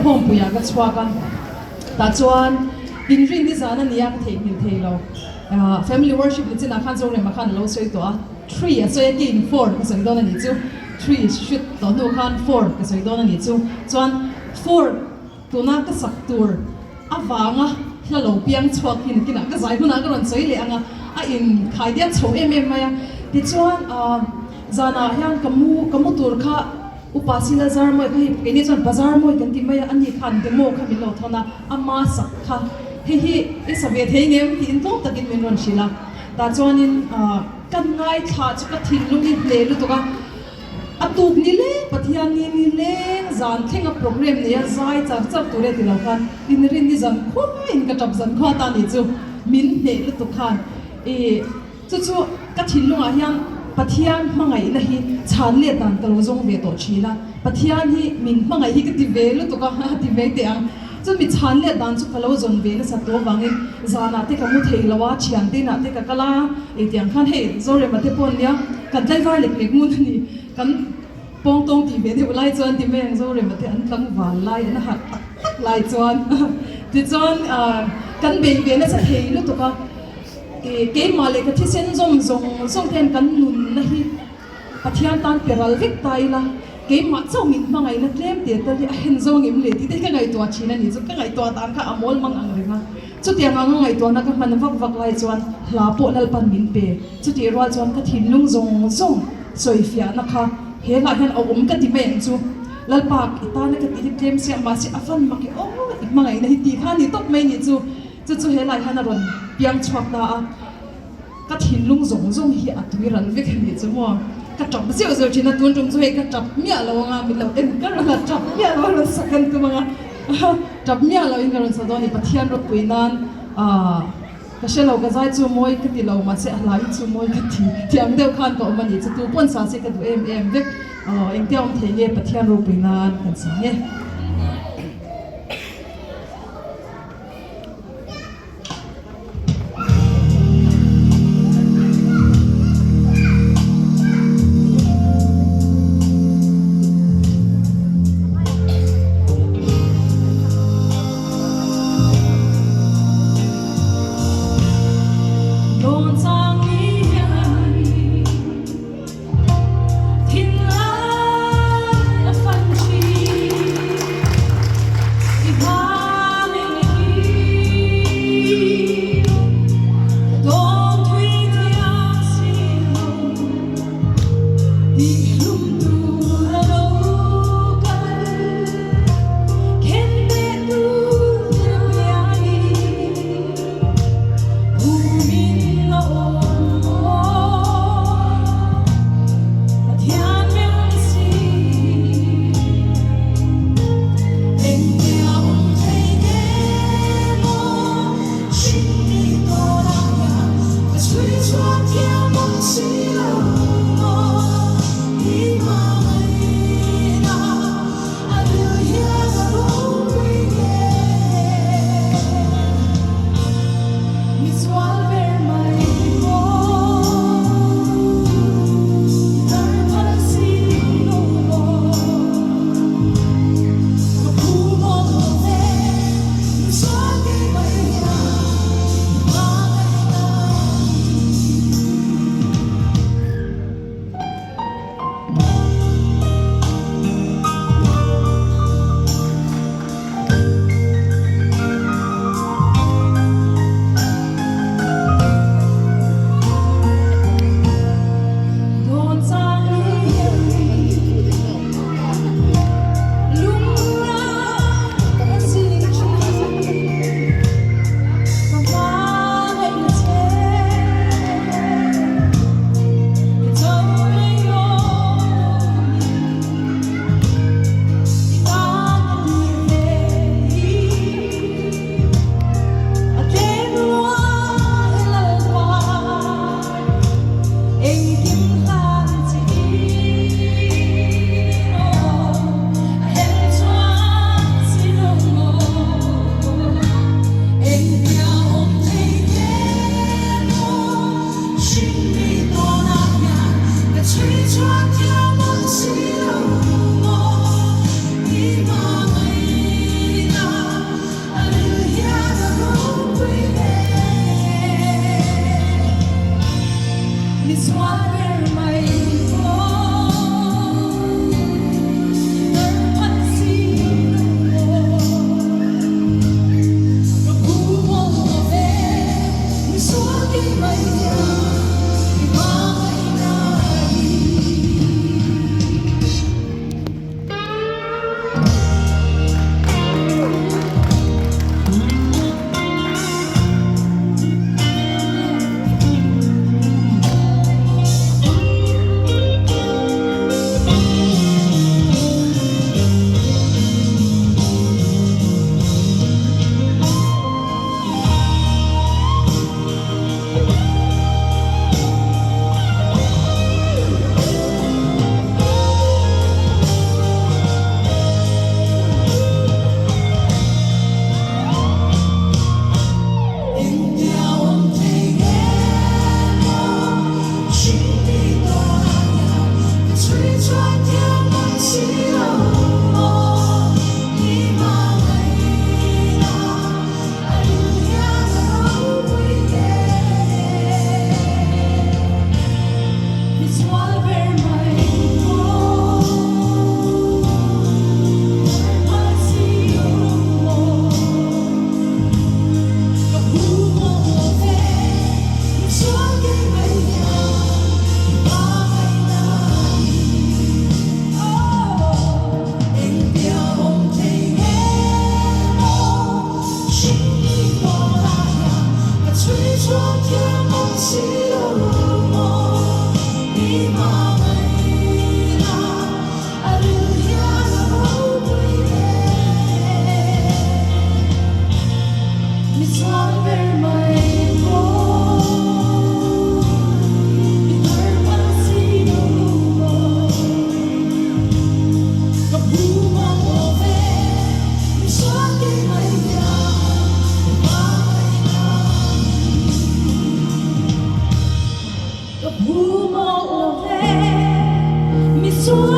home puya ka chwakan ta chuan in ring ni zana niya ka thei min thei lo family worship ni china khan zore ma khan lo soi to 3 a so again 4 ka soi don ni chu 3 shoot to no khan 4 ka soi don ni chu chuan 4 tuna ka sak tur awanga la lo piang chhuak hin kina ka zai huna ka ron soi le anga a in khai dia chho em maya ti chuan zana hian kamu tur kha upasila zar moi ka hi keni chuan bazar moi kan ti maya ani khan demo kha mi lo thona ama sak kha hi isabe thei ngem ti in tlong takin min ron shila ta chuan in kan ngai tha chu ka thin lu ni hle lu to ka atuk ni le pathian ni le zan thenga program ne ya zai chak tu re ti lo khan in rin ni zan kho in ka tap zan kho ta ni chu min ne lu to khan chu ka thin lu a hian pathian mangai na hi chan le dan ka lo zong ve to chila pathian hi min mangai hi ka ti ve lu to ka ti ve te ang chu mi chan le dan chu ka lo zon ve na sa to wangin zana te ka mu thei lawa chian te na te ka kala tiang khan he zore ma te pon lia kan dai vai lek mun ni kan pong tong ti ve de lai chuan ti meng zore ma te an tang wal lai na hat tak lai chuan ti chuan kan be na sa thei lu to ka ke male ka thi sen zong ten kan nun na hi pathian tan peral vek tai la ke ma chau min mangai na tlem te ta li a hen zong im le ti te ka ngai to china ni chu ka ngai to tan kha amol mang ang renga chu te nga ngai to na ka man vak lai chuan hla po nal pan min pe chu ti ro chuan ka thin lung zong soi fia na kha he la hen om ka ti men chu lalpak ita na ka ti tlem sia ma si afan ma ke mangai na hi ti kha ni top mai ni chu he lai han ron piang chhuak ta ka thin lung zong hi atui ran vek ni chu mo ka chop zeu china tun tum chu he ka chop mia lo nga mi lo en ka ra chop mia lo sakan tu mga chop mia lo in ron sa do ni pathian ro puinan ka shelo ka zai chu moi ka ti lo ma se alai chu moi ka ti tiang deu khan ko mani chu tu pon sa se ka du em vek eng tiang the nge pathian ro puinan kan sa nge Thiên lai So